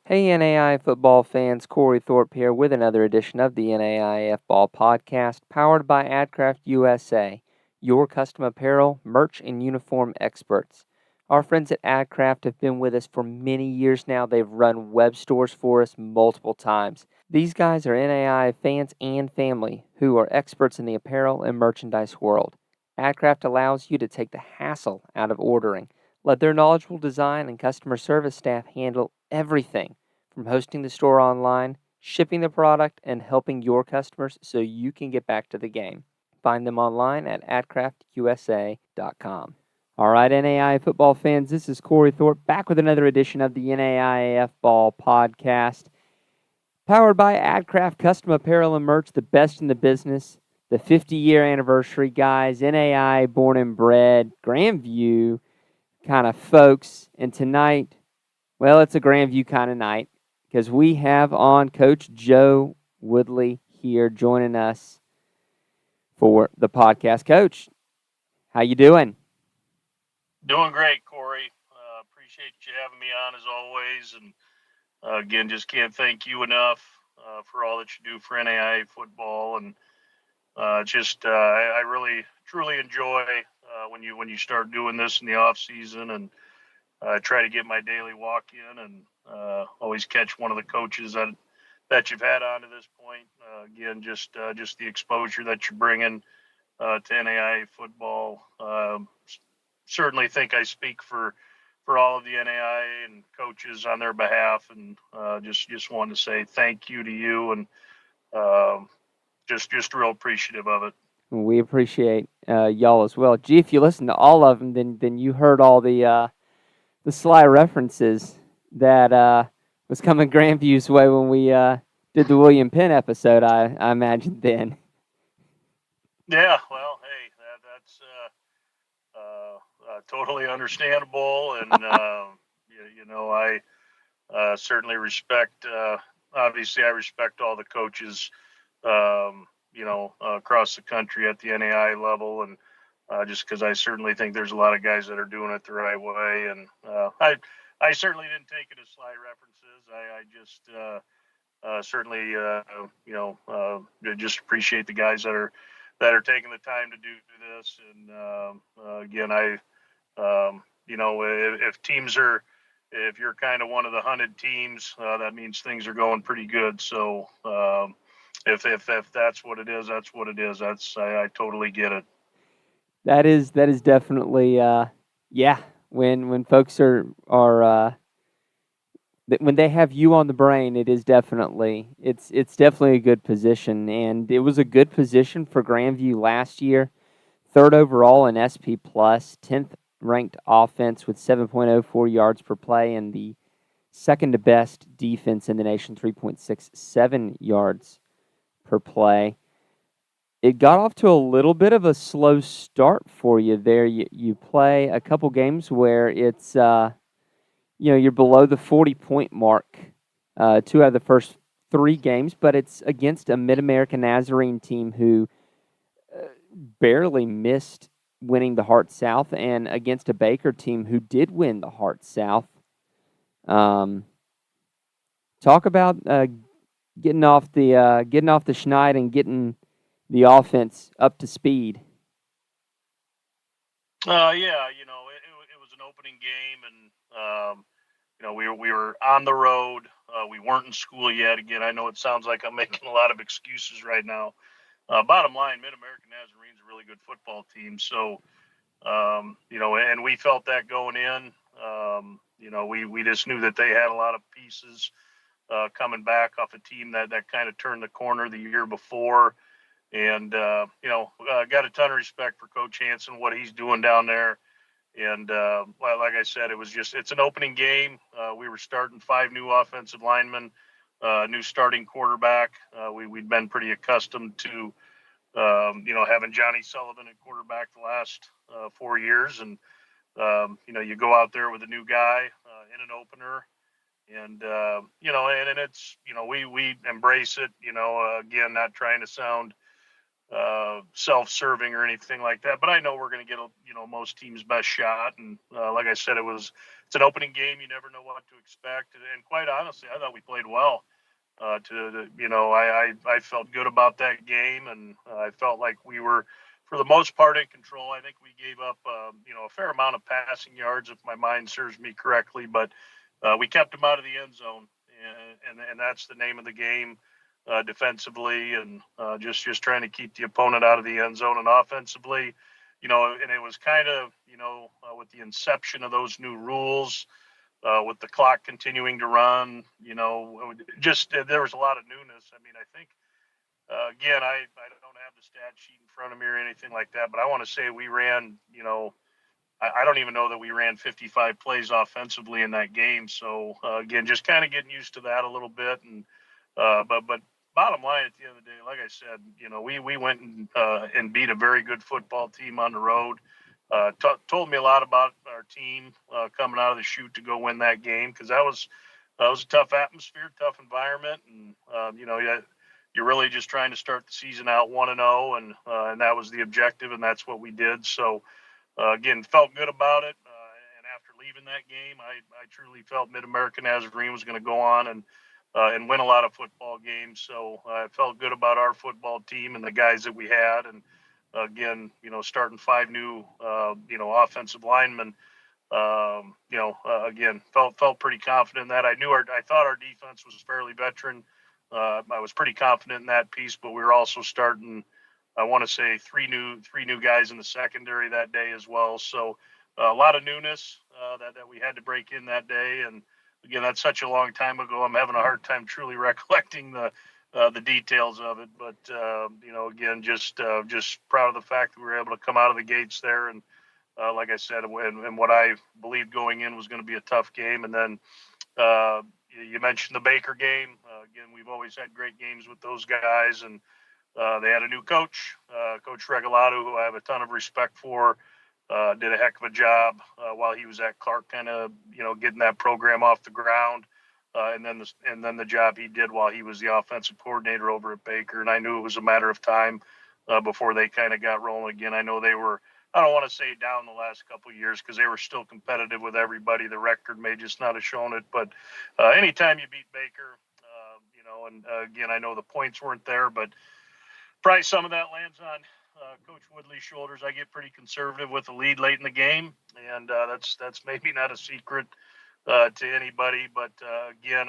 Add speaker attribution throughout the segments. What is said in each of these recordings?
Speaker 1: Hey NAI football fans, Corey Thorpe here with another edition of the NAIAFBALL Podcast, powered by AdCraft USA, your custom apparel, merch, and uniform experts. Our friends at AdCraft have been with us for many years now. They've run web stores for us multiple times. These guys are NAI fans and family who are experts in the apparel and merchandise world. AdCraft allows you to take the hassle out of ordering. Let their knowledgeable design and customer service staff handle everything from hosting the store online, shipping the product, and helping your customers so you can get back to the game. Find them online at adcraftusa.com. All right, NAI football fans, this is Corey Thorpe back with another edition of the NAIAF Ball Podcast, powered by AdCraft Custom Apparel and Merch, the best in the business. The 50-year anniversary, guys. NAI, born and bred, Grandview kind of folks. And tonight, well, it's a Grandview kind of night because we have on Coach Joe Woodley here joining us for the podcast. Coach, how you doing?
Speaker 2: Doing great, Corey. Appreciate you having me on as always. And again, just can't thank you enough for all that you do for NAIA football. And I really truly enjoy when you start doing this in the off season, and try to get my daily walk in, and always catch one of the coaches that you've had on to this point. Again, just the exposure that you're bringing to NAIA football. Certainly think I speak for all of the NAIA and coaches on their behalf, and just wanted to say thank you to you, and um, just real appreciative of it.
Speaker 1: We appreciate y'all as well. Gee, if you listen to all of them, then you heard all the sly references that was coming Grandview's way when we did the William Penn episode. I imagine then.
Speaker 2: Yeah, well, hey, that's totally understandable, and I certainly respect. Obviously, I respect all the coaches, across the country at the NAI level, and just because I certainly think there's a lot of guys that are doing it the right way, and I certainly didn't take it as sly references. I just certainly just appreciate the guys that are taking the time to do this, and again, if teams are, if you're kind of one of the hunted teams, that means things are going pretty good. So if that's what it is, that's what it is. I totally get it.
Speaker 1: That is definitely yeah. When folks are when they have you on the brain, it's definitely a good position, and it was a good position for Grandview last year. Third overall in SP plus, 10th ranked offense with 7.04 yards per play, and the second to best defense in the nation, 3.67 yards per play. It got off to a little bit of a slow start for you there. You play a couple games where it's you're below the 40-point mark, two out of the first three games, but it's against a Mid-American Nazarene team who barely missed winning the Heart South, and against a Baker team who did win the Heart South. Um, Talk about getting off the schneid and getting the offense up to speed.
Speaker 2: Yeah, it was an opening game, and we were on the road. We weren't in school yet. Again, I know it sounds like I'm making a lot of excuses right now. Bottom line, Mid American Nazarene's a really good football team. So, and we felt that going in. We just knew that they had a lot of pieces coming back off a team that kind of turned the corner the year before. And, got a ton of respect for Coach Hansen, what he's doing down there. And like I said, it's an opening game. We were starting five new offensive linemen, new starting quarterback. We'd been pretty accustomed to, having Johnny Sullivan at quarterback the last 4 years. And, you go out there with a new guy in an opener. And, and it's, we embrace it, again, not trying to sound self-serving or anything like that. But I know we're going to get most teams' best shot, and like I said, it's an opening game. You never know what to expect, and quite honestly, I thought we played well. I felt good about that game, and I felt like we were, for the most part, in control. I think we gave up, a fair amount of passing yards, if my mind serves me correctly, but we kept them out of the end zone, and that's the name of the game. Defensively, and just trying to keep the opponent out of the end zone, and offensively, and it was kind of, with the inception of those new rules, with the clock continuing to run, just there was a lot of newness. I mean, I think, again, I don't have the stat sheet in front of me or anything like that, but I want to say we ran, I don't even know that we ran 55 plays offensively in that game. So, again, just kind of getting used to that a little bit. And, but bottom line, at the end of the day, like I said, we went and beat a very good football team on the road. Told me a lot about our team coming out of the chute to go win that game, because that was a tough atmosphere, tough environment, and you're really just trying to start the season out 1-0, and that was the objective, and that's what we did. So again, felt good about it, and after leaving that game, I truly felt Mid-American Nazarene was going to go on and win a lot of football games. So I felt good about our football team and the guys that we had, and again, starting 5 new, offensive linemen. Again, felt pretty confident in that. I thought our defense was fairly veteran. I was pretty confident in that piece, but we were also starting, I want to say, three new guys in the secondary that day as well. So a lot of newness that we had to break in that day. And again, that's such a long time ago. I'm having a hard time truly recollecting the details of it. But again, just proud of the fact that we were able to come out of the gates there, and like I said, and what I believed going in was going to be a tough game. And then you mentioned the Baker game. Again, we've always had great games with those guys, and they had a new coach, Coach Regalado, who I have a ton of respect for. Did a heck of a job while he was at Clark, kind of getting that program off the ground, and then the job he did while he was the offensive coordinator over at Baker. And I knew it was a matter of time before they kind of got rolling again. I know they were, I don't want to say down the last couple of years, because they were still competitive with everybody. The record may just not have shown it, but anytime you beat Baker, and again, I know the points weren't there, but probably some of that lands on Coach Woodley's shoulders. I get pretty conservative with the lead late in the game, and that's maybe not a secret to anybody. But again,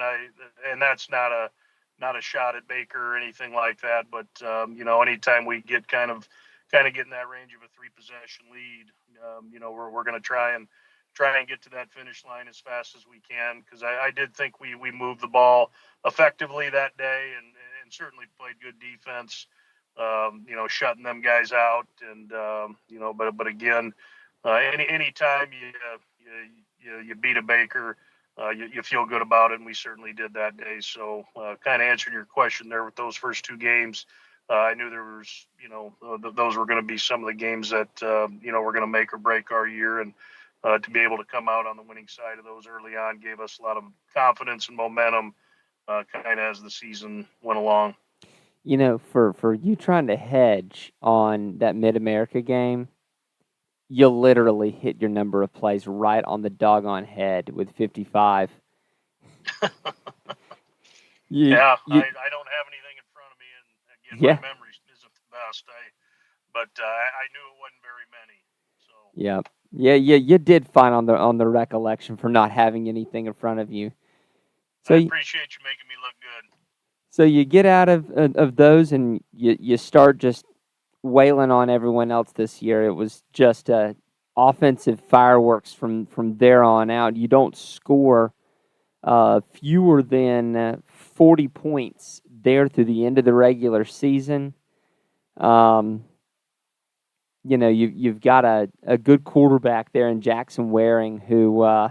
Speaker 2: and that's not a shot at Baker or anything like that. But anytime we get kind of get in that range of a 3-possession lead, we're going to try and get to that finish line as fast as we can, because I did think we moved the ball effectively that day, and certainly played good defense. Shutting them guys out, and but again, any time you beat a Baker, you feel good about it, and we certainly did that day. So, kind of answering your question there with those first 2 games, I knew there was, those were going to be some of the games that were going to make or break our year, and to be able to come out on the winning side of those early on gave us a lot of confidence and momentum, kind of as the season went along.
Speaker 1: For you trying to hedge on that Mid-America game, you'll literally hit your number of plays right on the doggone head with 55.
Speaker 2: I don't have anything in front of me, and again, my memory isn't the best. But I knew it wasn't very many. So.
Speaker 1: Yeah. You did fine on the recollection for not having anything in front of you. So
Speaker 2: I appreciate you making me look good.
Speaker 1: So you get out of those, and you start just wailing on everyone else this year. It was just offensive fireworks from there on out. You don't score fewer than 40 points there through the end of the regular season. You've got a good quarterback there in Jackson Waring, who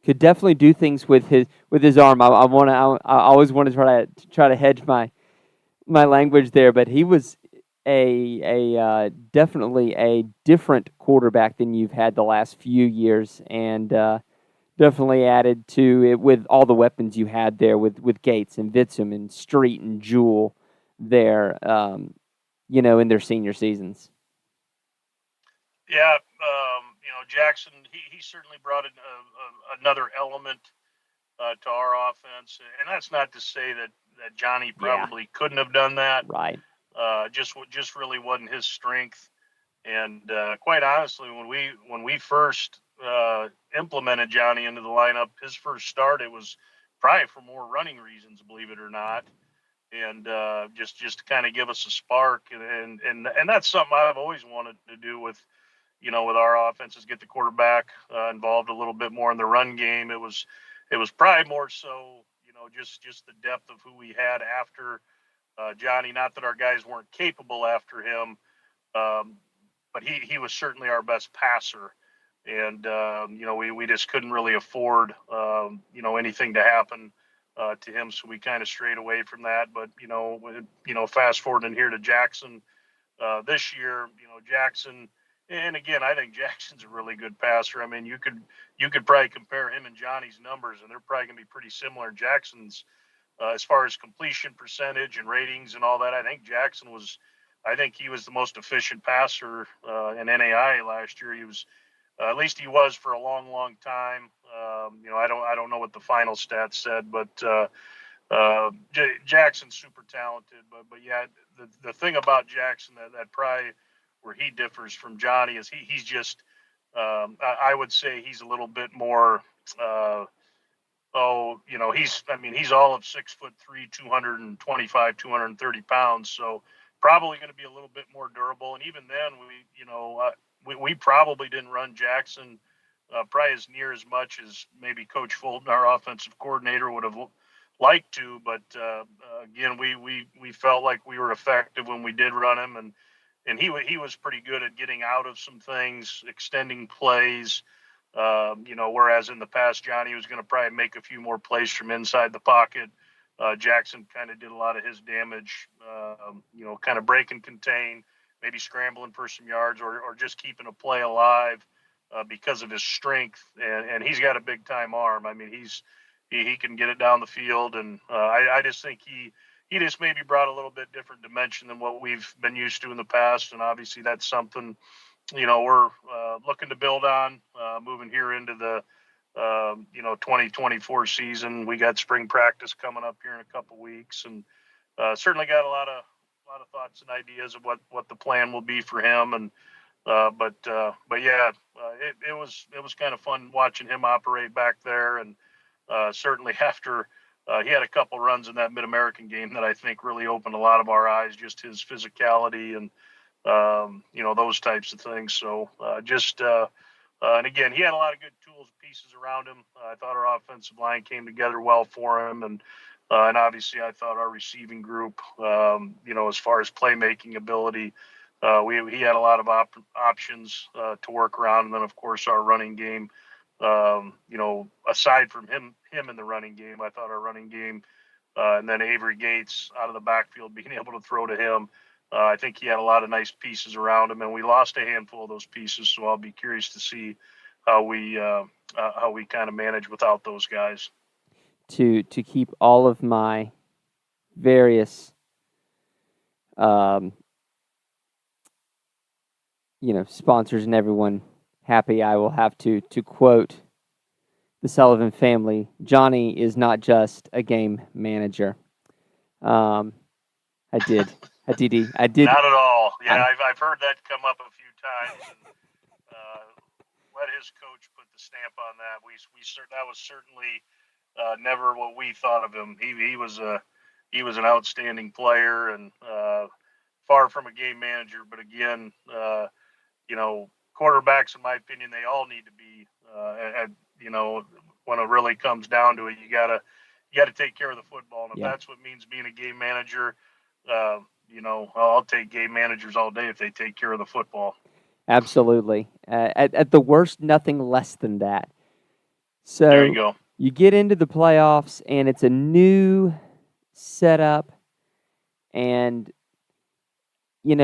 Speaker 1: could definitely do things with his arm. I always want to try to hedge my language there, but he was a definitely a different quarterback than you've had the last few years, and definitely added to it with all the weapons you had there with Gates and Vitsum and Street and Jewell there, in their senior seasons.
Speaker 2: Yeah, Jackson, he certainly brought in another element to our offense, and that's not to say that Johnny probably couldn't have done that.
Speaker 1: Right.
Speaker 2: Just really wasn't his strength. And quite honestly, when we first implemented Johnny into the lineup, his first start, it was probably for more running reasons, believe it or not, and just to kind of give us a spark. And that's something I've always wanted to do with our offense, is get the quarterback involved a little bit more in the run game. It was probably more so, just the depth of who we had after Johnny. Not that our guys weren't capable after him. But he was certainly our best passer, and we just couldn't really afford anything to happen to him, so we kind of strayed away from that. But fast forwarding here to Jackson this year, Jackson, and again, I think Jackson's a really good passer. I mean, you could probably compare him and Johnny's numbers, and they're probably going to be pretty similar. Jackson's as far as completion percentage and ratings and all that, I think he was the most efficient passer in NAIA last year. He was, at least he was for a long, long time. I don't know what the final stats said, but Jackson's super talented. But yeah, the thing about Jackson that probably where he differs from Johnny is he's just, I would say he's a little bit more. He's all of 6'3", 225, 230 pounds. So probably going to be a little bit more durable. And even then, we probably didn't run Jackson probably as near as much as maybe Coach Fulton, our offensive coordinator, would have liked to. But again, we felt like we were effective when we did run him, and he was pretty good at getting out of some things, extending plays. Whereas in the past, Johnny was going to probably make a few more plays from inside the pocket. Jackson kind of did a lot of his damage, kind of break and contain, maybe scrambling for some yards or just keeping a play alive because of his strength. And he's got a big time arm. I mean, he can get it down the field. And I just think he just maybe brought a little bit different dimension than what we've been used to in the past. And obviously that's something, we're looking to build on moving here into the 2024 season. We got spring practice coming up here in a couple weeks, and certainly got a lot of thoughts and ideas of what the plan will be for him. And but yeah, it was kind of fun watching him operate back there, and certainly after he had a couple runs in that Mid-American game that I think really opened a lot of our eyes, just his physicality and those types of things. So and again, he had a lot of good tools and pieces around him. I thought our offensive line came together well for him, and obviously I thought our receiving group, as far as playmaking ability, he had a lot of options to work around, and then of course our running game. Aside from him in the running game, I thought our running game, and then Avery Gates out of the backfield being able to throw to him. I think he had a lot of nice pieces around him, and we lost a handful of those pieces. So I'll be curious to see how we kind of manage without those guys.
Speaker 1: To keep all of my various, sponsors and everyone happy, I will have to quote the Sullivan family. Johnny is not just a game manager. I did.
Speaker 2: Not at all. Yeah, I've heard that come up a few times, and let his coach put the stamp on that. That was certainly never what we thought of him. He was an outstanding player, and far from a game manager. But again, quarterbacks, in my opinion, they all need to be. When it really comes down to it, you gotta take care of the football, and if that's what means being a game manager. I'll take game managers all day if they take care of the football.
Speaker 1: Absolutely. At the worst, nothing less than that. So
Speaker 2: there you go.
Speaker 1: You get into the playoffs, and it's a new setup, and you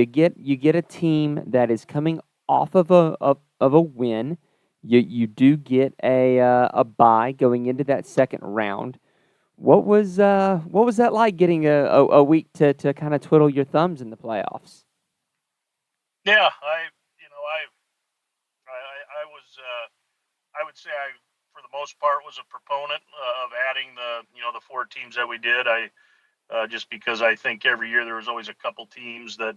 Speaker 1: get a team that is coming off of a win. You do get a bye going into that second round. What was that like getting a week to kind of twiddle your thumbs in the playoffs?
Speaker 2: Yeah, I was, I would say I, for the most part, was a proponent of adding the four teams that we did. Just because I think every year there was always a couple teams that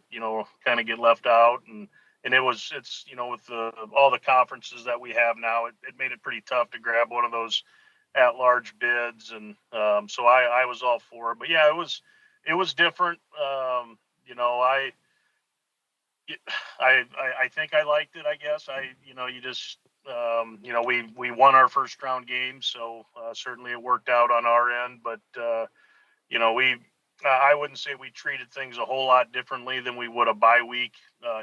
Speaker 2: kind of get left out, and it's with all the conferences that we have now, it made it pretty tough to grab one of those at large bids, and so I was all for it. But yeah, it was different. You know, I think I liked it. I guess you just we won our first round game, so certainly it worked out on our end. But we I wouldn't say we treated things a whole lot differently than we would a bye week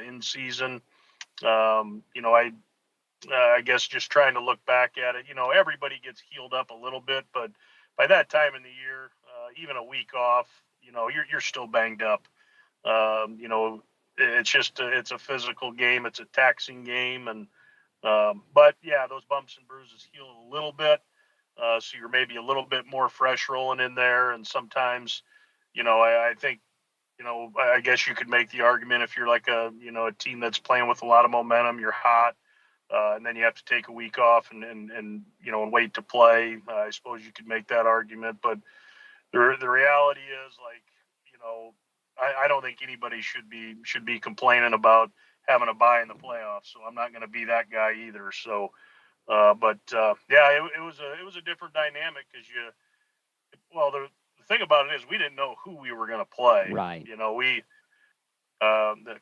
Speaker 2: in season. I guess just trying to look back at it, everybody gets healed up a little bit, but by that time in the year, even a week off, you're still banged up. It's just it's a physical game, it's a taxing game, and but yeah, those bumps and bruises heal a little bit, so you're maybe a little bit more fresh rolling in there, and sometimes, I think. I guess you could make the argument if you're like a team that's playing with a lot of momentum, you're hot, and then you have to take a week off and wait to play. I suppose you could make that argument, but the reality is, like, you know I don't think anybody should be complaining about having a bye in the playoffs. So I'm not going to be that guy either. So, but yeah, it was a different dynamic because the thing about it is we didn't know who we were going to play.
Speaker 1: Right.
Speaker 2: We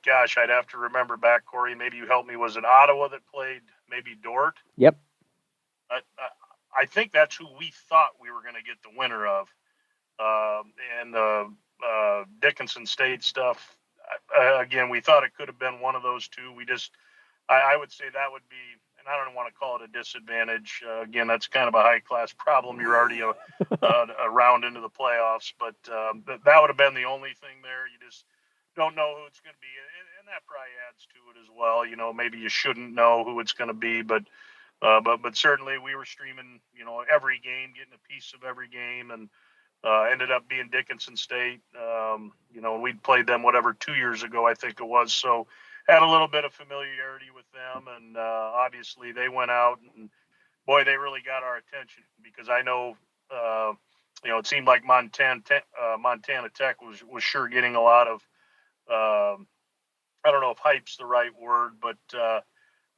Speaker 2: gosh, I'd have to remember back, Corey. Maybe you help me. Was it Ottawa that played maybe Dort?
Speaker 1: Yep.
Speaker 2: I think that's who we thought we were going to get the winner of. And Dickinson State stuff. Again, we thought it could have been one of those two. I would say that would be, and I don't want to call it a disadvantage. Again, that's kind of a high class problem. You're already a round into the playoffs, but that would have been the only thing there. You just don't know who it's going to be, and that probably adds to it as well. Maybe you shouldn't know who it's going to be, but certainly we were streaming, every game, getting a piece of every game, and ended up being Dickinson State. We'd played them 2 years ago, I think it was. So had a little bit of familiarity with them, and obviously they went out and boy, they really got our attention because I know. It seemed like Montana Tech was sure getting a lot of. I don't know if hype's the right word, but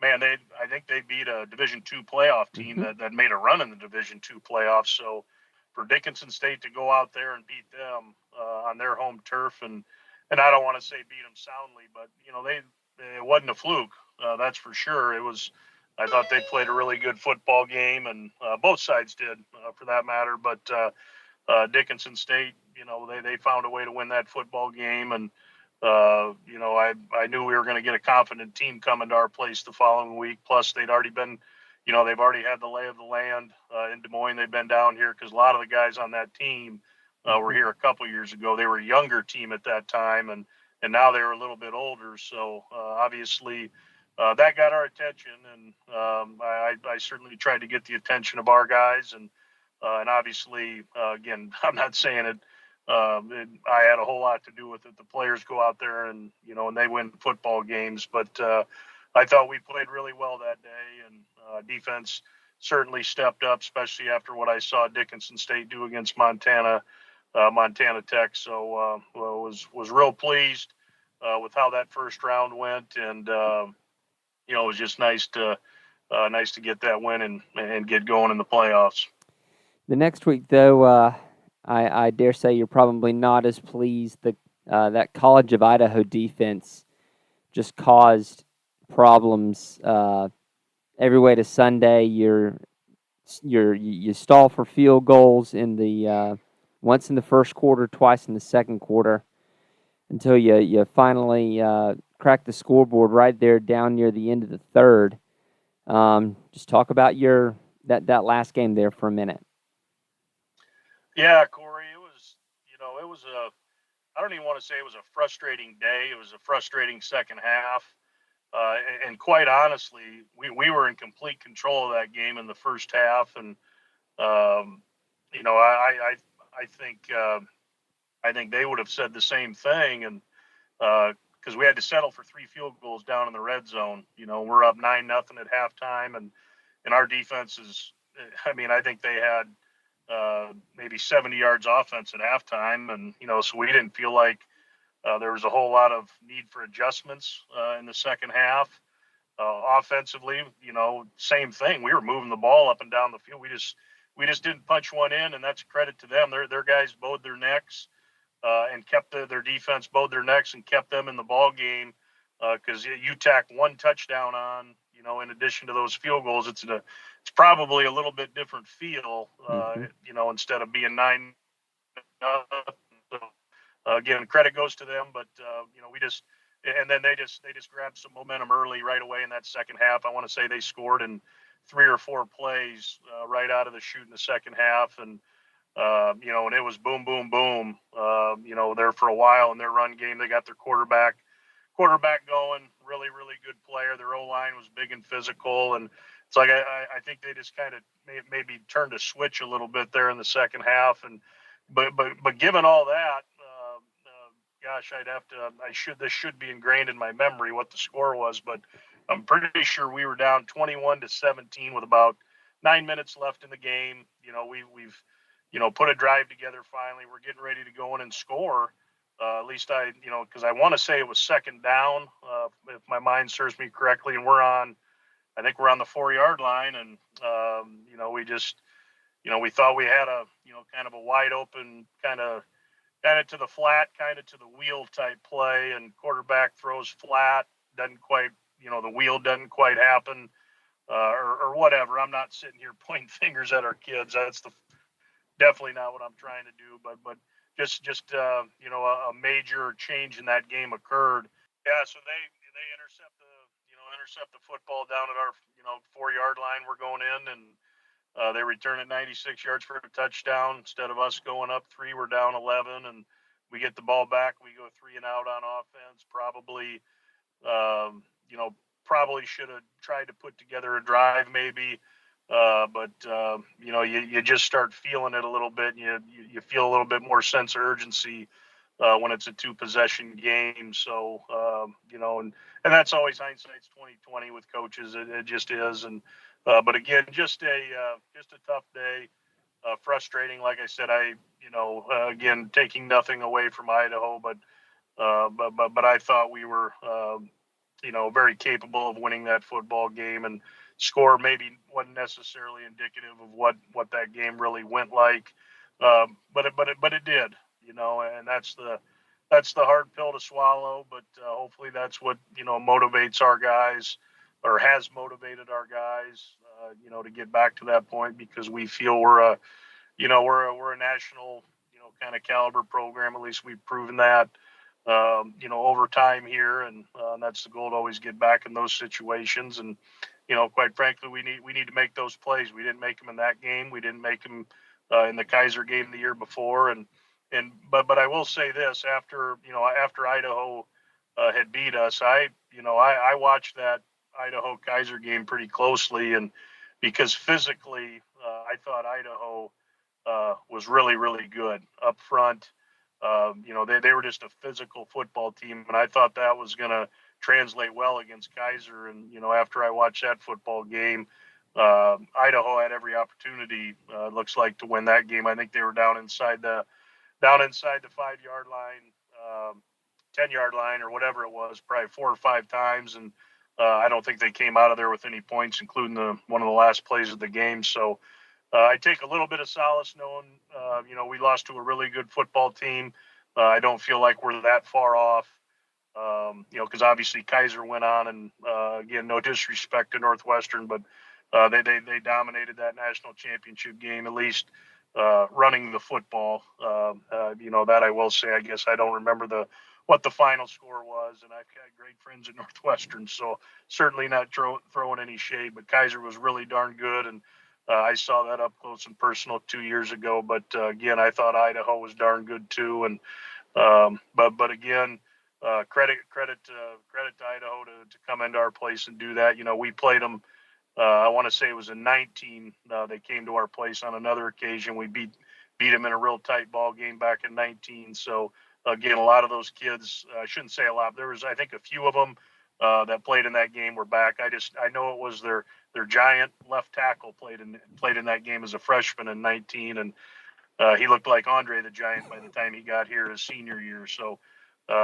Speaker 2: man, I think they beat a Division II playoff team that made a run in the Division II playoffs. So for Dickinson State to go out there and beat them on their home turf, and I don't want to say beat them soundly, but it wasn't a fluke. That's for sure. It was. I thought they played a really good football game, and both sides did, for that matter. But Dickinson State, they found a way to win that football game, and I knew we were going to get a confident team coming to our place the following week. Plus, they'd already been, they've already had the lay of the land in Des Moines. They've been down here because a lot of the guys on that team were here a couple years ago. They were a younger team at that time, and now they're a little bit older. So obviously, that got our attention, and I certainly tried to get the attention of our guys, and obviously, again, I'm not saying it. I had a whole lot to do with it. The players go out there and they win football games. But I thought we played really well that day, and defense certainly stepped up, especially after what I saw Dickinson State do against Montana Tech. So was real pleased with how that first round went, and it was just nice to get that win and get going in the playoffs.
Speaker 1: The next week, though, I dare say you're probably not as pleased. That College of Idaho defense just caused problems every way to Sunday. You stall for field goals in the once in the first quarter, twice in the second quarter, until you finally crack the scoreboard right there down near the end of the third. Just talk about that last game there for a minute.
Speaker 2: Yeah, Corey, it was I don't even want to say it was a frustrating day. It was a frustrating second half. And quite honestly, we were in complete control of that game in the first half. And, you know, I think, I think they would have said the same thing. And, because we had to settle for 3 field goals down in the red zone. You know, we're up 9-0 at halftime, and our defense is. I mean, I think they had maybe 70 yards offense at halftime, and you know, so we didn't feel like there was a whole lot of need for adjustments in the second half. Offensively, you know, same thing. We were moving the ball up and down the field. We just didn't punch one in, and that's a credit to them. Their guys bowed their necks and kept their defense bowed their necks and kept them in the ball game. Because you tack one touchdown on, you know, in addition to those field goals, it's probably a little bit different feel, you know, instead of being 9. So, again, credit goes to them, but you know, and then they just grabbed some momentum early right away in that second half. I want to say they scored in 3 or 4 plays right out of the chute in the second half, and you know, and it was boom, boom, boom. You know, there for a while in their run game, they got their quarterback going. Really, really good player. Their O line was big and physical, and it's like I think they just kind of maybe turned a switch a little bit there in the second half. And but given all that, gosh, this should be ingrained in my memory what the score was, but I'm pretty sure we were down 21-17 with about 9 minutes left in the game. You know, we've you know, put a drive together finally. We're getting ready to go in and score. At least you know, because I want to say it was second down, if my mind serves me correctly, and I think we're on the 4-yard line, and you know, you know, we thought we had you know, kind of a wide open kind of to the flat, kind of to the wheel type play, and quarterback throws flat, doesn't quite, you know, the wheel doesn't quite happen, or whatever. I'm not sitting here pointing fingers at our kids. That's definitely not what I'm trying to do, but just you know, a major change in that game occurred. Yeah, so they intercept the football down at our, you know, 4-yard line. We're going in, and they return it 96 yards for a touchdown. Instead of us going up 3, we're down 11, and we get the ball back. We go 3 and out on offense. You know, probably should have tried to put together a drive maybe. But you know, you just start feeling it a little bit. And you feel a little bit more sense of urgency when it's a 2-possession game. So you know, and that's always hindsight's 20/20 with coaches. It just is. And but again, just a tough day. Frustrating. Like I said, you know, again, taking nothing away from Idaho, but I thought we were you know, very capable of winning that football game, and score maybe wasn't necessarily indicative of what that game really went like. But it did, you know, and that's the hard pill to swallow. But hopefully that's what, you know, motivates our guys, or has motivated our guys, you know, to get back to that point, because we feel we're a national, you know, kind of caliber program. At least we've proven that, you know, over time here, and that's the goal, to always get back in those situations. And you know, quite frankly, we need to make those plays. We didn't make them in that game. We didn't make them in the Kaiser game the year before. But I will say this: after Idaho had beat us, I watched that Idaho Kaiser game pretty closely, and because physically, I thought Idaho was really, really good up front. You know, they were just a physical football team, and I thought that was going to translate well against Kaiser. And you know, after I watched that football game, Idaho had every opportunity, looks like, to win that game. I think they were down inside the 5-yard line, 10-yard line, or whatever it was, probably 4 or 5 times, and I don't think they came out of there with any points, including one of the last plays of the game. So I take a little bit of solace knowing, you know, we lost to a really good football team. I don't feel like we're that far off, you know, because obviously Kaiser went on, and again, no disrespect to Northwestern, but they dominated that national championship game, at least running the football. You know, that I will say. I guess I don't remember what the final score was, and I've got great friends at Northwestern, so certainly not throwing any shade. But Kaiser was really darn good, and I saw that up close and personal 2 years ago. But again, I thought Idaho was darn good too. And but again, credit to Idaho to come into our place and do that. We played them. I want to say it was in 19. They came to our place on another occasion. We beat them in a real tight ball game back in 19. So again, a lot of those kids. I shouldn't say a lot. There was, I think, a few of them that played in that game were back. I know it was their giant left tackle played in that game as a freshman in 19, and he looked like Andre the Giant by the time he got here his senior year. So,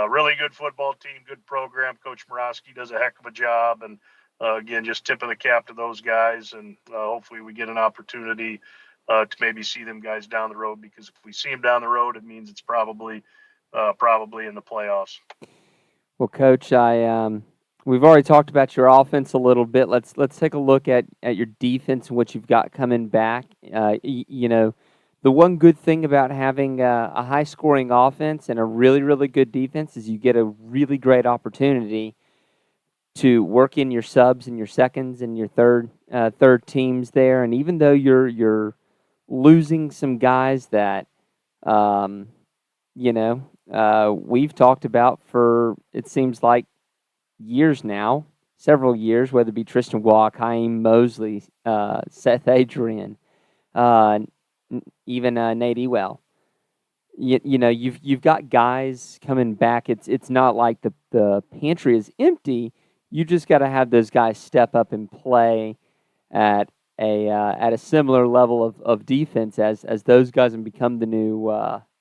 Speaker 2: really good football team, good program. Coach Morosky does a heck of a job. And again, just tipping the cap to those guys. And hopefully we get an opportunity to maybe see them guys down the road, because if we see them down the road, it means it's probably in the playoffs.
Speaker 1: Well, Coach, we've already talked about your offense a little bit. Let's take a look at your defense and what you've got coming back. The one good thing about having a high-scoring offense and a really, really good defense is you get a really great opportunity to work in your subs and your seconds and your third teams there. And even though you're losing some guys that we've talked about for, it seems like, years now, several years, whether it be Tristan Walk, Haim Mosley, Seth Adrian, even Nate Ewell. You've got guys coming back. It's not like the pantry is empty. You just got to have those guys step up and play at a similar level of defense as those guys and become the new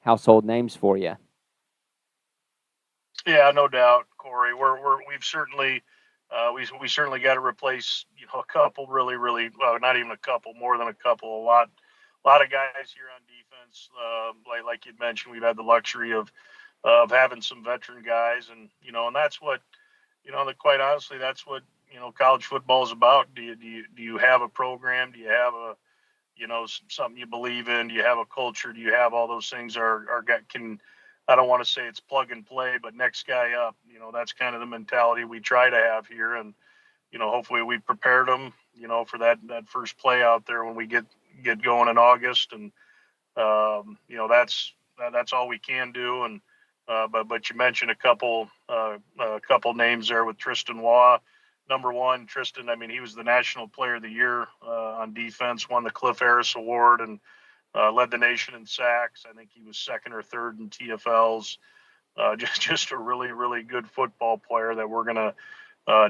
Speaker 1: household names for you.
Speaker 2: Yeah, no doubt, Corey. We've certainly we certainly got to replace a couple really well, not even a couple, more than a couple, a lot of guys here on defense. Like you mentioned, we've had the luxury of having some veteran guys, and and that's what that quite honestly, that's what college football is about. Do you have a program? Do you have a something you believe in? Do you have a culture? Do you have all those things? I don't want to say it's plug and play, but next guy up. That's kind of the mentality we try to have here, and hopefully we prepared them, for that first play out there when we get going in August, and that's all we can do. And but you mentioned a couple names there with Tristan Waugh. Number one, Tristan. I mean, he was the National Player of the Year on defense, won the Cliff Harris Award, and led the nation in sacks. I think he was second or third in TFLs. Just a really good football player that we're gonna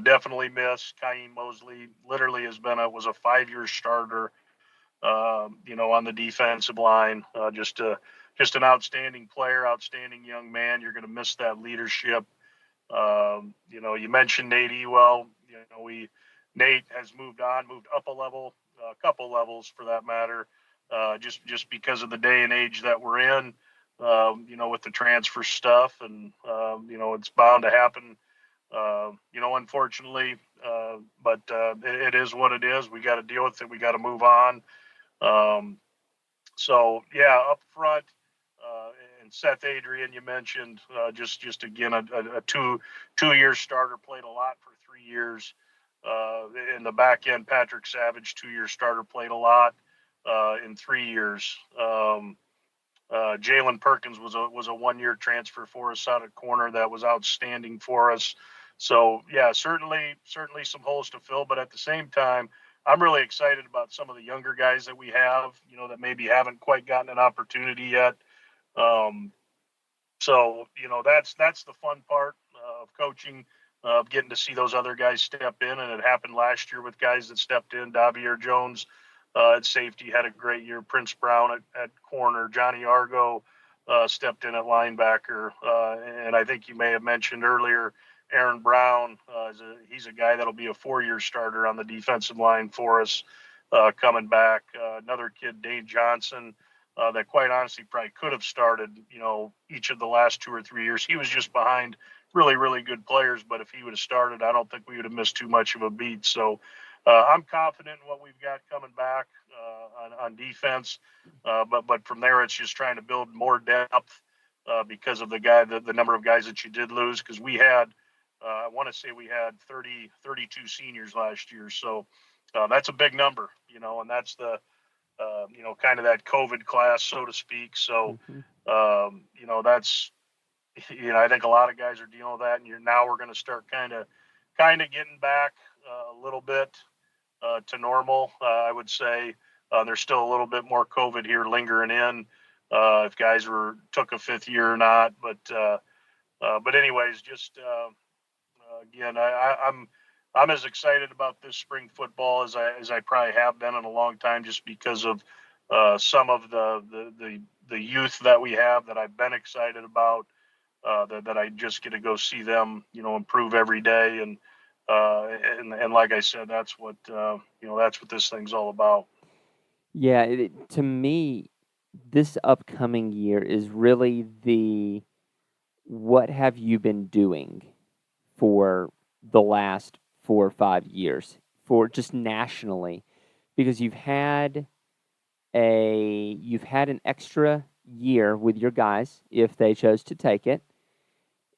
Speaker 2: definitely miss. Haim Mosley literally was a 5-year starter. On the defensive line, just an outstanding player, outstanding young man. You're going to miss that leadership. You mentioned Nate Ewell. Nate has moved up a couple levels for that matter, just because of the day and age that we're in. With the transfer stuff, and it's bound to happen. Unfortunately, but it is what it is. We got to deal with it. We got to move on. So yeah, up front, and Seth Adrian, you mentioned, just again a 2-year starter, played a lot for 3 years. In the back end, Patrick Savage, 2-year starter, played a lot in 3 years. Jalen Perkins was a 1-year transfer for us out at corner that was outstanding for us. So yeah, certainly some holes to fill, but at the same time, I'm really excited about some of the younger guys that we have, that maybe haven't quite gotten an opportunity yet. So that's the fun part of coaching, of getting to see those other guys step in, and it happened last year with guys that stepped in. Davier Jones at safety had a great year. Prince Brown at corner. Johnny Argo stepped in at linebacker, and I think you may have mentioned earlier, Aaron Brown. He's a guy that'll be a 4-year starter on the defensive line for us, coming back. Another kid, Dave Johnson, that quite honestly probably could have started, each of the last 2 or 3 years. He was just behind really good players, but if he would have started, I don't think we would have missed too much of a beat. So I'm confident in what we've got coming back on defense, but from there it's just trying to build more depth because of the number of guys that you did lose, because we had I want to say we had 32 seniors last year, so that's a big number, and that's the kind of that COVID class, so to speak. So, that's I think a lot of guys are dealing with that, and we're going to start kind of getting back a little bit to normal. I would say there's still a little bit more COVID here lingering in. If guys took a fifth year or not, but anyways, just again, I'm as excited about this spring football as I probably have been in a long time, just because of some of the youth that we have that I've been excited about. That I just get to go see them, improve every day, and like I said, that's what that's what this thing's all about.
Speaker 1: Yeah, to me, this upcoming year is really the what have you been doing for the last 4 or 5 years, for just nationally, because you've had an extra year with your guys if they chose to take it.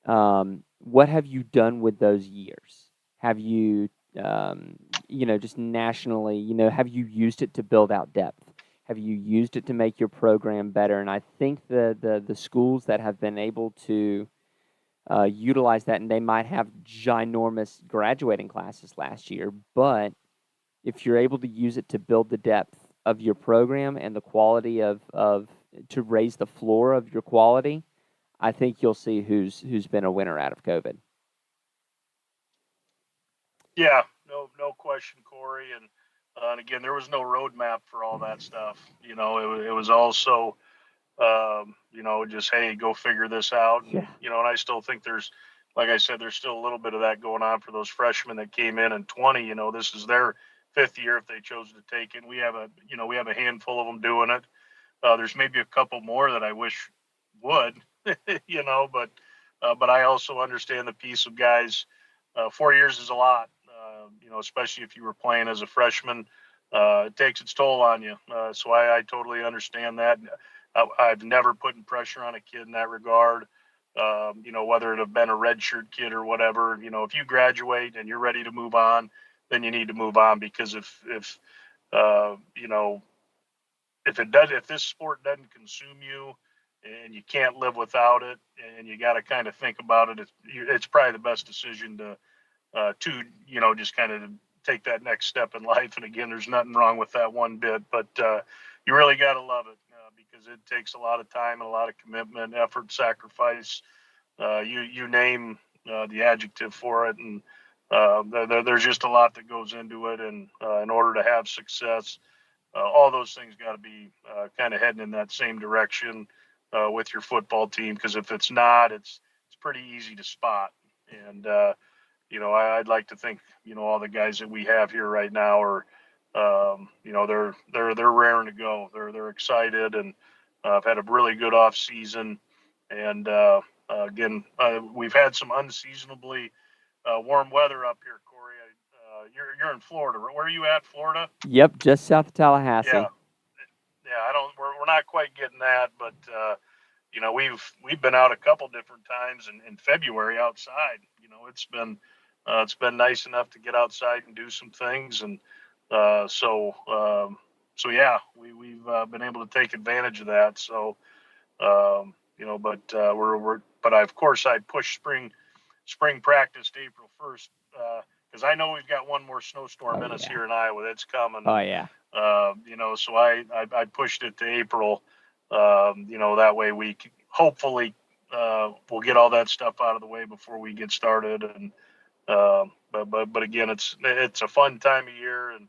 Speaker 1: What have you done with those years? Have you, just nationally, have you used it to build out depth? Have you used it to make your program better? And I think the schools that have been able to utilize that, and they might have ginormous graduating classes last year, but if you're able to use it to build the depth of your program and the quality of to raise the floor of your quality, I think you'll see who's been a winner out of COVID.
Speaker 2: Yeah, no question, Corey, and again, there was no roadmap for all that stuff. It was also just, hey, go figure this out.
Speaker 1: Yeah.
Speaker 2: And I still think like I said, there's still a little bit of that going on for those freshmen that came in 20. This is their fifth year if they chose to take it. We have a handful of them doing it. There's maybe a couple more that I wish would, but I also understand the piece of guys. 4 years is a lot, especially if you were playing as a freshman. It takes its toll on you. So I totally understand that. I've never put pressure on a kid in that regard. Whether it have been a redshirt kid or whatever, if you graduate and you're ready to move on, then you need to move on, because uh, you know, if this sport doesn't consume you and you can't live without it, and you got to kind of think about it, it's probably the best decision to just kind of take that next step in life. And again, there's nothing wrong with that one bit, but you really got to love it, because it takes a lot of time and a lot of commitment, effort, sacrifice. You name the adjective for it, and there's just a lot that goes into it. And in order to have success, all those things got to be kind of heading in that same direction with your football team, because if it's not, it's pretty easy to spot. And I'd like to think all the guys that we have here right now are they're raring to go. They're excited, and I've had a really good off season. And again, we've had some unseasonably warm weather up here, Corey. You're in Florida. Where are you at, Florida?
Speaker 1: Yep, just south of Tallahassee.
Speaker 2: Yeah. We're not quite getting that, but we've been out a couple different times in February outside. It's been nice enough to get outside and do some things, and so yeah, we've been able to take advantage of that. So but of course I pushed spring practice to April 1st, because I know we've got one more snowstorm in us here in Iowa that's coming.
Speaker 1: Oh yeah.
Speaker 2: So I pushed it to April. That way we hopefully we'll get all that stuff out of the way before we get started. And but again, it's a fun time of year, and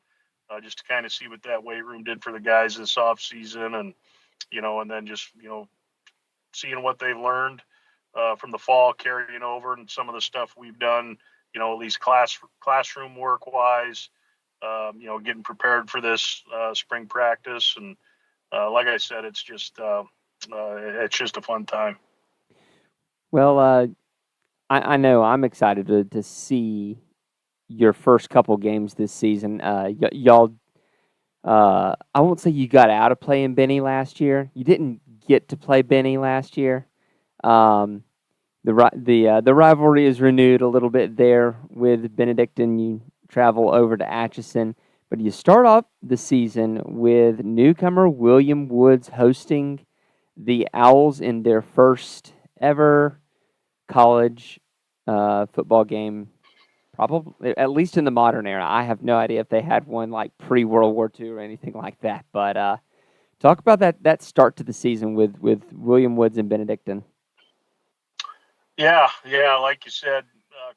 Speaker 2: just to kind of see what that weight room did for the guys this off season, and and then just seeing what they've learned from the fall carrying over, and some of the stuff we've done, at least classroom work wise, getting prepared for this spring practice. And like I said, it's just a fun time.
Speaker 1: Well, I know I'm excited to see your first couple games this season. Y'all, I won't say you got out of playing Benny last year. You didn't get to play Benny last year. The rivalry is renewed a little bit there with Benedictine. You travel over to Atchison, but you start off the season with newcomer William Woods hosting the Owls in their first ever college football game, probably at least in the modern era. I have no idea if they had one like pre-World War II or anything like that. But talk about that start to the season with William Woods and Benedictine.
Speaker 2: Yeah, like you said,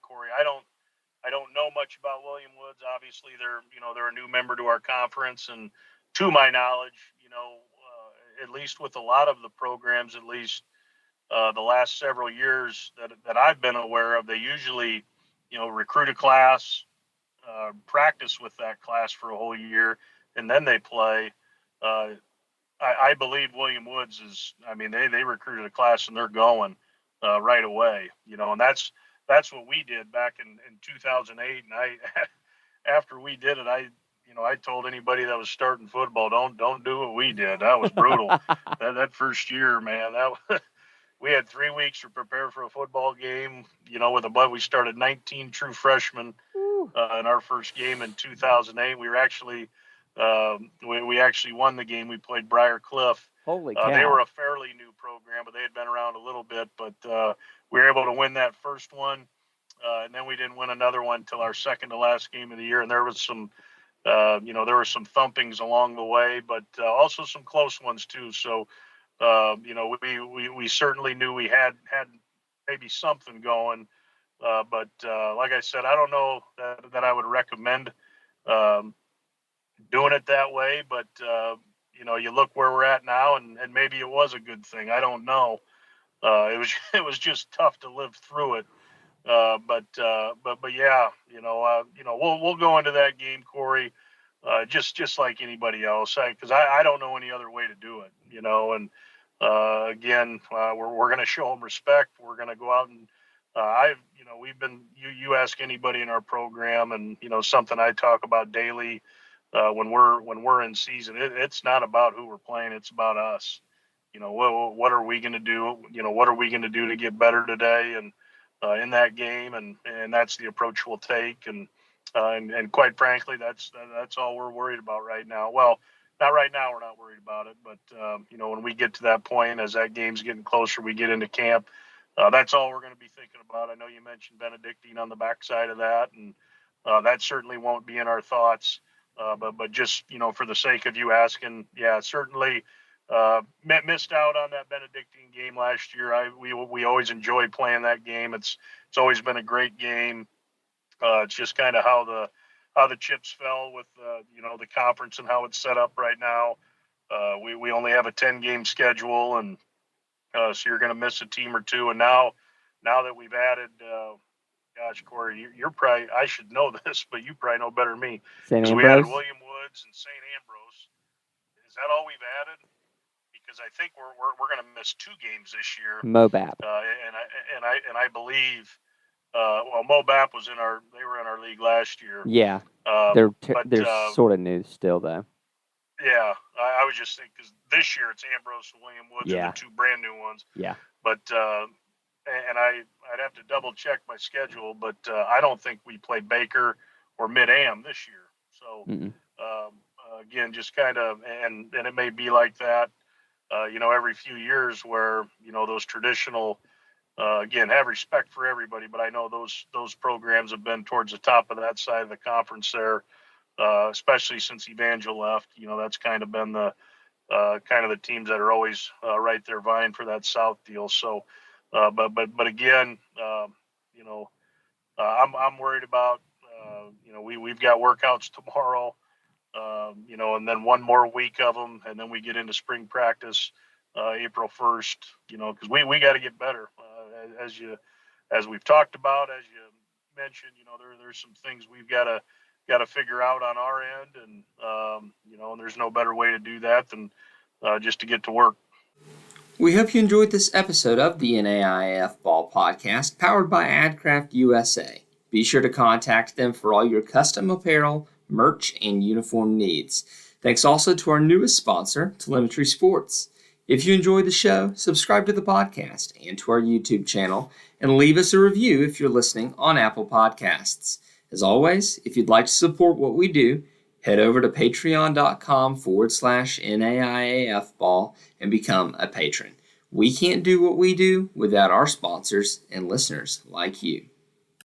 Speaker 2: Corey. I don't know much about William Woods. Obviously, they're a new member to our conference, and to my knowledge, at least with a lot of the programs, at least the last several years that I've been aware of, they usually, recruit a class, practice with that class for a whole year, and then they play. Uh, I believe William Woods is. I mean, they recruited a class and they're going right away. And that's what we did back in 2008. And after we did it, I told anybody that was starting football, don't do what we did. That was brutal. that first year, man, we had 3 weeks to prepare for a football game. We started 19 true freshmen in our first game in 2008. We were actually we actually won the game. We played Briar Cliff.
Speaker 1: Holy cow.
Speaker 2: They were a fairly new program, but they had been around a little bit. But we were able to win that first one, and then we didn't win another one until our second to last game of the year. And there was some, there were some thumpings along the way, but also some close ones too. So, we certainly knew we had maybe something going. But like I said, I don't know that I would recommend um, doing it that way. But you look where we're at now, and maybe it was a good thing. I don't know. It was just tough to live through it. But yeah, we'll go into that game, Corey, just like anybody else, because I don't know any other way to do it. And again, we're going to show them respect. We're going to go out and we've been you ask anybody in our program, and something I talk about daily when we're in season. It's not about who we're playing; it's about us. What are we going to do? What are we going to do to get better today and in that game, and that's the approach we'll take. And quite frankly, that's all we're worried about right now. Well, not right now. We're not worried about it, but when we get to that point, as that game's getting closer, we get into camp. That's all we're going to be thinking about. I know you mentioned Benedictine on the backside of that, and that certainly won't be in our thoughts. But just for the sake of you asking, yeah, certainly missed out on that Benedictine game last year. We always enjoy playing that game. It's always been a great game. It's just kind of how the chips fell with the conference and how it's set up right now. We only have a 10-game schedule, and so you're going to miss a team or two. And now that we've added, gosh, Corey, you're probably, I should know this, but you probably know better than me.
Speaker 1: St.
Speaker 2: Because we added William Woods and St. Ambrose. Is that all we've added? Because I think we're going to miss 2 games this year.
Speaker 1: Mobap.
Speaker 2: And I believe, Mobap they were in our league last year.
Speaker 1: Yeah, they're sort of new still though.
Speaker 2: Yeah, I was just thinking because this year it's Ambrose and William Woods are the 2 brand new ones.
Speaker 1: Yeah.
Speaker 2: But and I'd have to double check my schedule, but I don't think we play Baker or Mid-Am this year. So again, just kind of, and it may be like that, every few years where those traditional. Again, have respect for everybody, but I know those programs have been towards the top of that side of the conference there, especially since Evangel left. That's kind of been the the teams that are always right there vying for that South deal. So, but again, I'm worried about we've got workouts tomorrow, and then one more week of them, and then we get into spring practice. April 1st, because we got to get better. As we've talked about, as you mentioned, there's some things we've got to figure out on our end, and and there's no better way to do that than just to get to work.
Speaker 3: We hope you enjoyed this episode of the NAIAFBALL Podcast, powered by AdCraft USA. Be sure to contact them for all your custom apparel, merch, and uniform needs. Thanks also to our newest sponsor, Telemetry Sports. If you enjoyed the show, subscribe to the podcast and to our YouTube channel, and leave us a review if you're listening on Apple Podcasts. As always, if you'd like to support what we do, head over to patreon.com/NAIAFBall and become a patron. We can't do what we do without our sponsors and listeners like you.